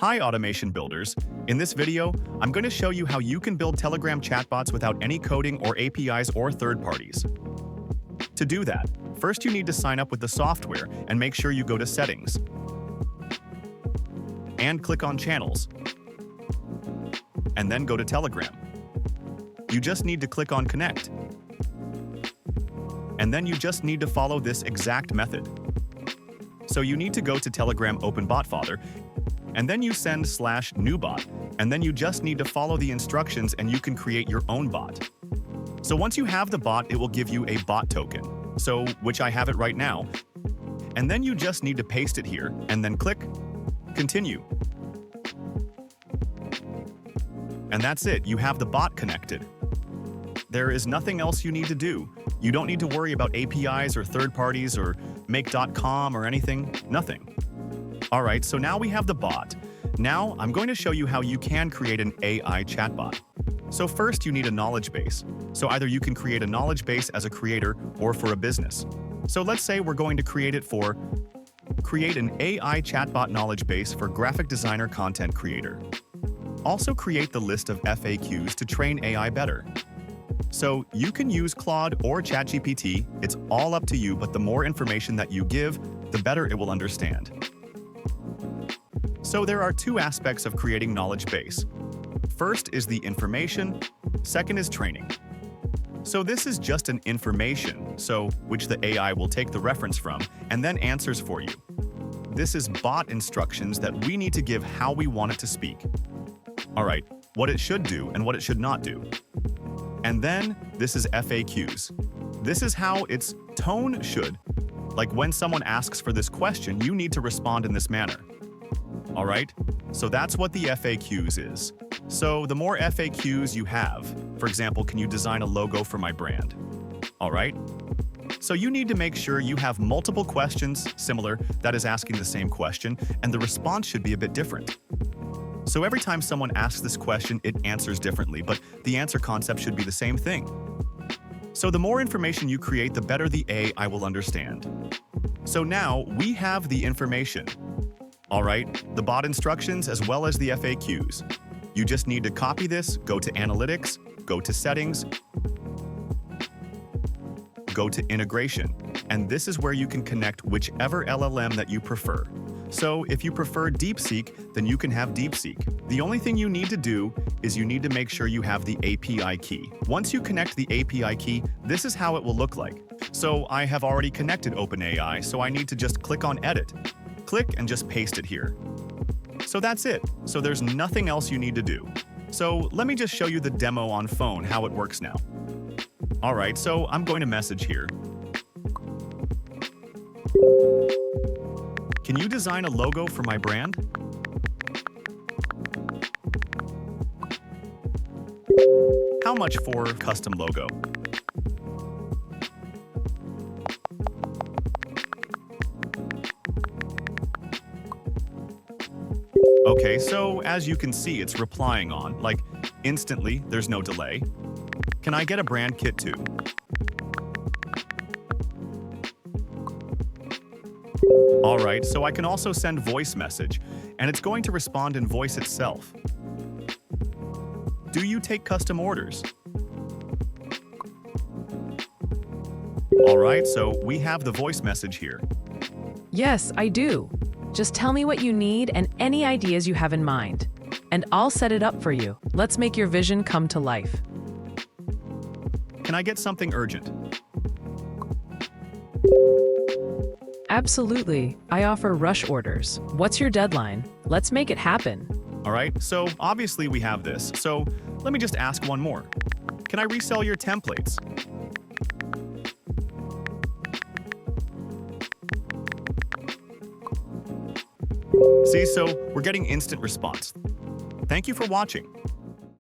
Hi, automation builders. In this video, I'm going to show you how you can build Telegram chatbots without any coding or APIs or third parties. To do that, first you need to sign up with the software and make sure you go to Settings and click on Channels, and then go to Telegram. You just need to click on Connect, and then you just need to follow this exact method. So you need to go to Telegram Open Bot Father, and then you send /new bot, and then you just need to follow the instructions and you can create your own bot. So once you have the bot, it will give you a bot token, so which I have it right now. And then you just need to paste it here and then click Continue. And that's it, you have the bot connected. There is nothing else you need to do. You don't need to worry about APIs or third parties or make.com or anything, nothing. All right, so now we have the bot. Now I'm going to show you how you can create an AI chatbot. So first you need a knowledge base. So either you can create a knowledge base as a creator or for a business. So let's say we're going to create an AI chatbot knowledge base for graphic designer content creator. Also create the list of FAQs to train AI better. So you can use Claude or ChatGPT, it's all up to you, but the more information that you give, the better it will understand. So there are two aspects of creating knowledge base. First is the information, second is training. So this is just an information, which the AI will take the reference from and then answers for you. This is bot instructions that we need to give how we want it to speak. All right, what it should do and what it should not do. And then this is FAQs. This is how its tone should. Like when someone asks for this question, you need to respond in this manner. All right, so that's what the FAQs is. So the more FAQs you have, for example, can you design a logo for my brand? All right, so you need to make sure you have multiple questions similar that is asking the same question, and the response should be a bit different. So every time someone asks this question, it answers differently, but the answer concept should be the same thing. So the more information you create, the better the AI will understand. So now we have the information. All right, the bot instructions as well as the FAQs. You just need to copy this, go to Analytics, go to Settings, go to Integration, and this is where you can connect whichever LLM that you prefer. So if you prefer DeepSeek, then you can have DeepSeek. The only thing you need to do is you need to make sure you have the API key. Once you connect the API key, this is how it will look like. So I have already connected OpenAI, so I need to just click on Edit. Click and just paste it here. So that's it. So there's nothing else you need to do. So let me just show you the demo on phone, how it works now. All right, so I'm going to message here. Can you design a logo for my brand? How much for custom logo? Okay, so as you can see, it's replying on, like, instantly, there's no delay. Can I get a brand kit too? All right, so I can also send voice message, and it's going to respond in voice itself. Do you take custom orders? All right, so we have the voice message here. Yes, I do. Just tell me what you need and any ideas you have in mind, and I'll set it up for you. Let's make your vision come to life. Can I get something urgent? Absolutely. I offer rush orders. What's your deadline? Let's make it happen. All right, so obviously we have this. So let me just ask one more. Can I resell your templates? See, so we're getting instant response. Thank you for watching.